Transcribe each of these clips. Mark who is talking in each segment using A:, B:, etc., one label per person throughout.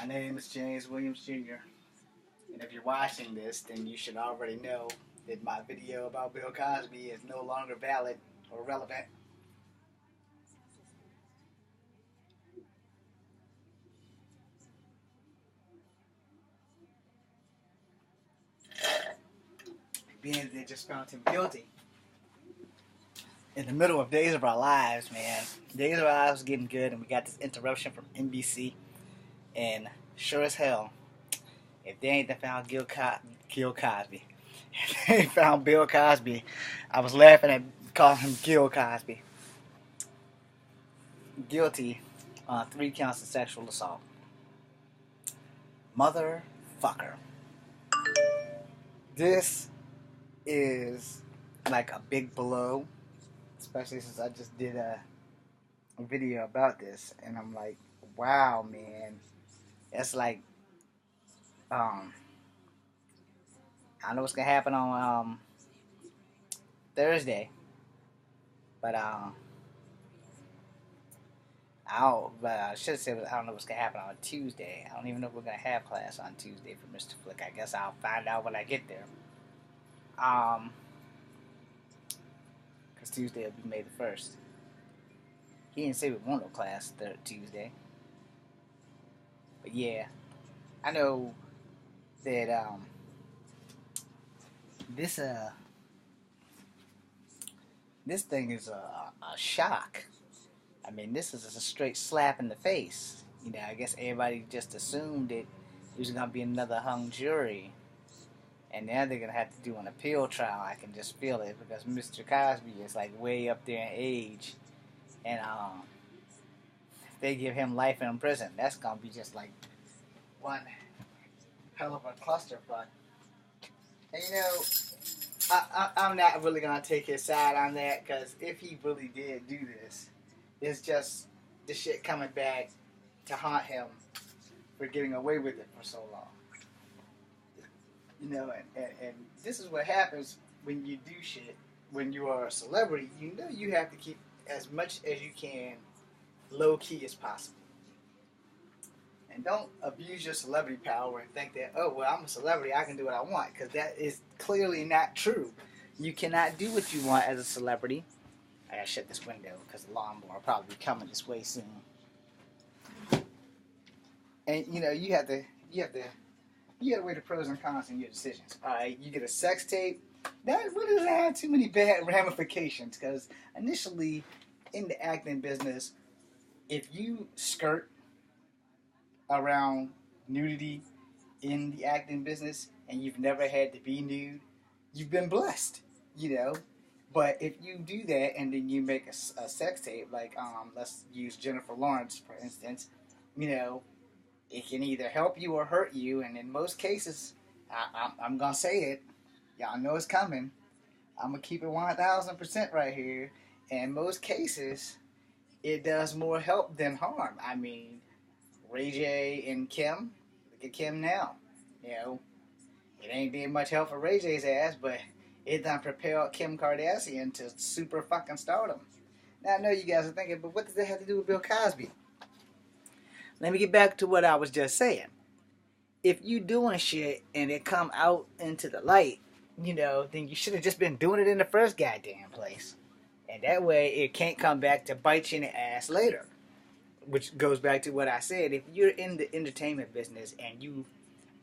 A: My name is James Williams Jr. And if you're watching this, then you should already know that my video about Bill Cosby is no longer valid or relevant. Being they just found him guilty in the middle of Days of Our Lives, man. Days of Our Lives was getting good, and we got this interruption from NBC. And sure as hell, if they ain't found Gil Cosby, if they ain't found Bill Cosby, I was laughing at calling him Gil Cosby. Guilty on 3 counts of sexual assault. Motherfucker. This is like a big blow, especially since I just did a video about this, and I'm like, wow, man. It's like, I don't know what's gonna happen on Thursday, but I should say I don't know what's gonna happen on Tuesday. I don't even know if we're gonna have class on Tuesday for Mr. Flick. I guess I'll find out when I get there. Because Tuesday will be May the 1st. He didn't say we want no class Tuesday. But yeah, I know that this thing is a shock. I mean, this is a straight slap in the face. You know, I guess everybody just assumed that it was going to be another hung jury. And now they're going to have to do an appeal trial. I can just feel it because Mr. Cosby is like way up there in age. And if they give him life in prison, that's going to be just like one hell of a clusterfuck. And you know, I'm not really going to take his side on that because if he really did do this, it's just the shit coming back to haunt him for getting away with it for so long. You know, and this is what happens when you do shit. When you are a celebrity, you know you have to keep as much as you can low-key as possible. And don't abuse your celebrity power and think that, oh, well, I'm a celebrity, I can do what I want. Because that is clearly not true. You cannot do what you want as a celebrity. I gotta shut this window because the lawnmower will probably be coming this way soon. And you know, you have to weigh the pros and cons in your decisions. Alright, you get a sex tape. That really doesn't have too many bad ramifications because initially in the acting business, if you skirt around nudity in the acting business and you've never had to be nude, you've been blessed, you know. But if you do that and then you make a sex tape, like let's use Jennifer Lawrence for instance, you know, it can either help you or hurt you. And in most cases, I'm gonna say it, y'all know it's coming. I'm gonna keep it 1,000% right here. In most cases, it does more help than harm. I mean, Ray J and Kim, look at Kim now. You know, it ain't been much help for Ray J's ass, but it done propelled Kim Kardashian to super fucking stardom. Now I know you guys are thinking, but what does that have to do with Bill Cosby? Let me get back to what I was just saying. If you doing shit and it come out into the light, you know, then you should have just been doing it in the first goddamn place. And that way it can't come back to bite you in the ass later. Which goes back to what I said. If you're in the entertainment business and you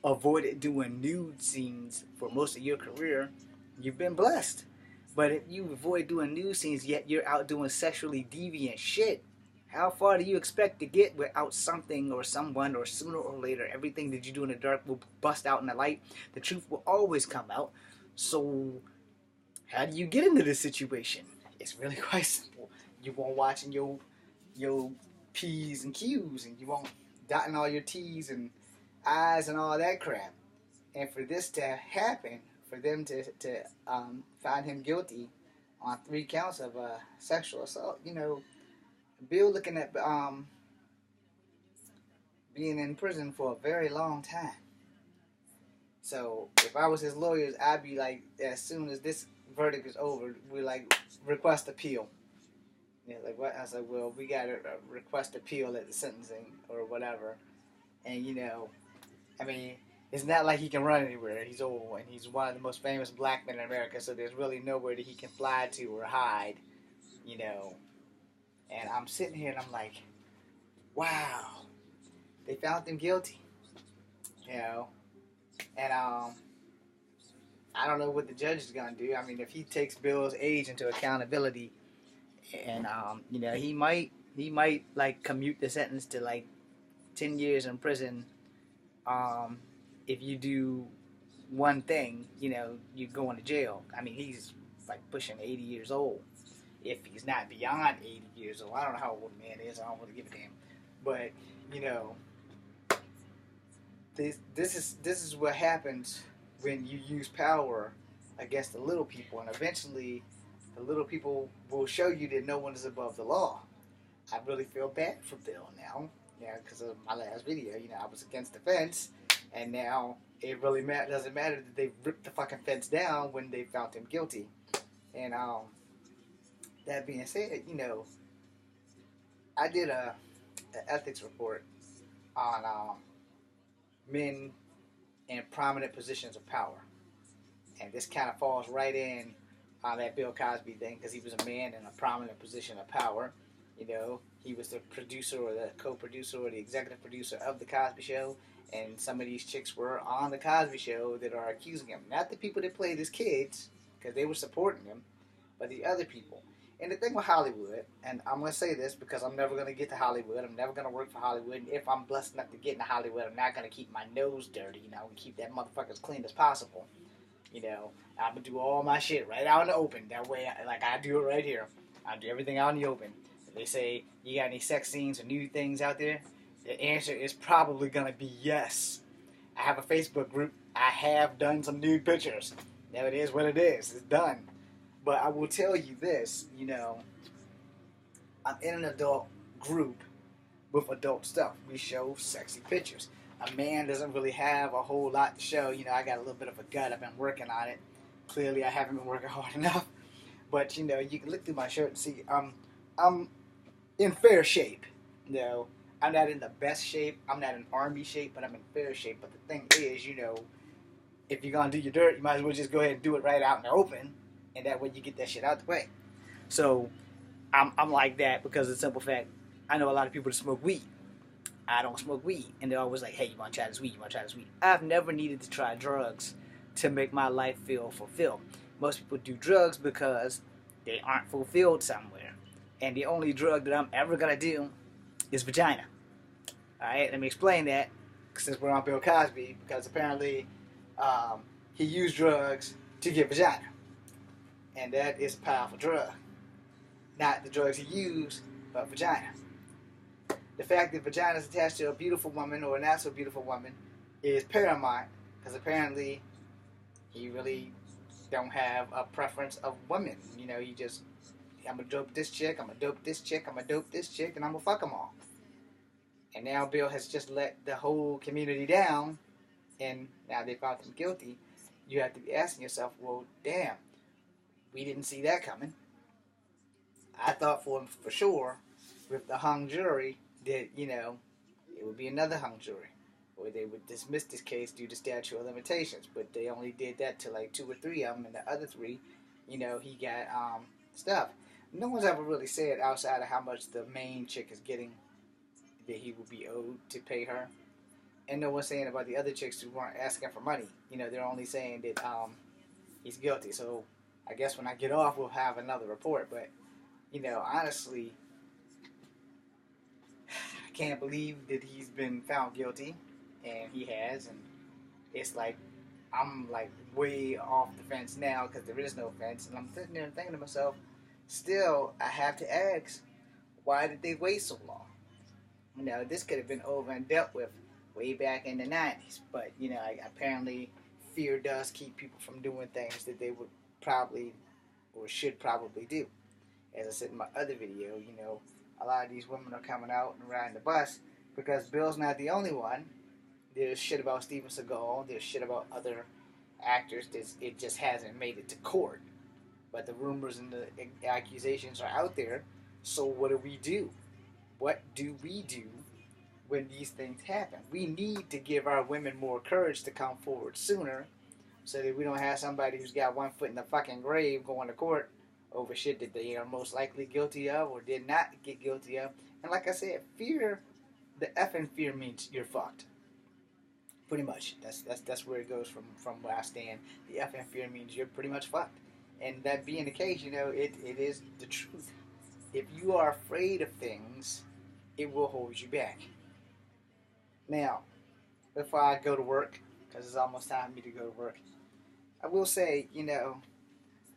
A: avoided doing nude scenes for most of your career, you've been blessed. But if you avoid doing nude scenes yet you're out doing sexually deviant shit, how far do you expect to get without something or someone, or sooner or later everything that you do in the dark will bust out in the light? The truth will always come out. So how do you get into this situation? It's really quite simple. You won't watching your P's and Q's, and you won't dotting all your T's and I's and all that crap. And for this to happen, for them to find him guilty on 3 counts of sexual assault, you know, Bill looking at being in prison for a very long time. So if I was his lawyers, I'd be like, as soon as this verdict is over, we like request appeal. Yeah, like what? I was like, well, we got to request appeal at the sentencing or whatever. And I mean, it's not like he can run anywhere. He's old, and he's one of the most famous black men in America. So there's really nowhere that he can fly to or hide. You know, and I'm sitting here and I'm like, wow, they found him guilty. You know, and I don't know what the judge is gonna do. I mean, if he takes Bill's age into accountability, and he might like commute the sentence to like 10 years in prison. Um, if you do one thing, you go into jail. I mean, he's like pushing 80 years old. If he's not beyond 80 years old, I don't know how old a man is. I don't want to give a damn. But you know, this is what happens when you use power against the little people, and eventually, the little people will show you that no one is above the law. I really feel bad for Bill now, because of my last video. I was against the fence, and now it really doesn't matter that they ripped the fucking fence down when they found him guilty. And that being said, I did an ethics report on men in prominent positions of power, and this kind of falls right in on that Bill Cosby thing because he was a man in a prominent position of power. He was the producer or the co-producer or the executive producer of the Cosby Show, and some of these chicks were on the Cosby Show that are accusing him. Not the people that played his kids, because they were supporting him, but the other people. And the thing with Hollywood, and I'm going to say this because I'm never going to get to Hollywood. I'm never going to work for Hollywood. And if I'm blessed enough to get into Hollywood, I'm not going to keep my nose dirty, and keep that motherfucker as clean as possible. I'm going to do all my shit right out in the open. That way, like I do it right here. I do everything out in the open. If they say, you got any sex scenes or nude things out there? The answer is probably going to be yes. I have a Facebook group. I have done some nude pictures. Now it is what it is. It's done. But I will tell you this, I'm in an adult group with adult stuff. We show sexy pictures. A man doesn't really have a whole lot to show. I got a little bit of a gut. I've been working on it. Clearly, I haven't been working hard enough. But, you can look through my shirt and see I'm in fair shape. I'm not in the best shape. I'm not in army shape, but I'm in fair shape. But the thing is, if you're going to do your dirt, you might as well just go ahead and do it right out in the open. And that way you get that shit out the way. So, I'm like that because of the simple fact, I know a lot of people that smoke weed. I don't smoke weed. And they're always like, hey, you want to try this weed? You want to try this weed? I've never needed to try drugs to make my life feel fulfilled. Most people do drugs because they aren't fulfilled somewhere. And the only drug that I'm ever going to do is vagina. Alright, let me explain that since we're on Bill Cosby, because apparently he used drugs to get vagina. And that is a powerful drug. Not the drugs he used, but vagina. The fact that vagina is attached to a beautiful woman or a not so beautiful woman is paramount, because apparently he really don't have a preference of women. He just, I'm gonna dope this chick, I'm gonna dope this chick, I'm gonna dope this chick, and I'm gonna fuck them all. And now Bill has just let the whole community down, and now they found him guilty. You have to be asking yourself, well, damn, we didn't see that coming. I thought for sure, with the hung jury, that, it would be another hung jury, or they would dismiss this case due to statute of limitations. But they only did that to like 2 or 3 of them, and the other 3, he got stuff. No one's ever really said outside of how much the main chick is getting that he would be owed to pay her. And no one's saying about the other chicks who weren't asking for money. They're only saying that he's guilty. So I guess when I get off, we'll have another report. But, honestly, I can't believe that he's been found guilty. And he has. And it's like, I'm like way off the fence now because there is no fence. And I'm sitting there thinking to myself, still, I have to ask, why did they wait so long? This could have been over and dealt with way back in the 90s. But, apparently fear does keep people from doing things that they would probably or should probably do. As I said in my other video, a lot of these women are coming out and riding the bus because Bill's not the only one. There's shit about Steven Seagal. There's shit about other actors. It just hasn't made it to court. But the rumors and the accusations are out there. So what do we do? What do we do when these things happen. We need to give our women more courage to come forward sooner so that we don't have somebody who's got one foot in the fucking grave going to court over shit that they are most likely guilty of or did not get guilty of. And like I said, fear, the effing fear means you're fucked. Pretty much. That's where it goes from where I stand. The effing fear means you're pretty much fucked. And that being the case, it is the truth. If you are afraid of things, it will hold you back. Now, before I go to work, because it's almost time for me to go to work, I will say,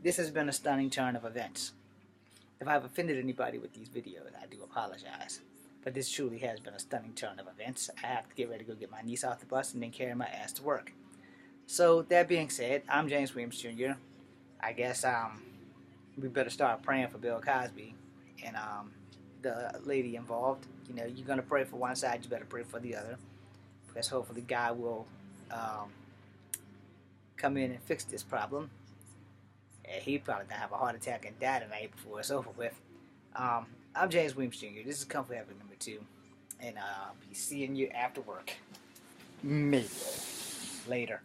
A: this has been a stunning turn of events. If I've offended anybody with these videos, I do apologize. But this truly has been a stunning turn of events. I have to get ready to go get my niece off the bus and then carry my ass to work. So, that being said, I'm James Williams Jr. I guess we better start praying for Bill Cosby and the lady involved. You're going to pray for one side, you better pray for the other. Because hopefully God will come in and fix this problem. He probably gonna have a heart attack and die tonight before it's over with. I'm James Williams Jr. This is Comfort Heaven number 2, and I'll be seeing you after work. Maybe later.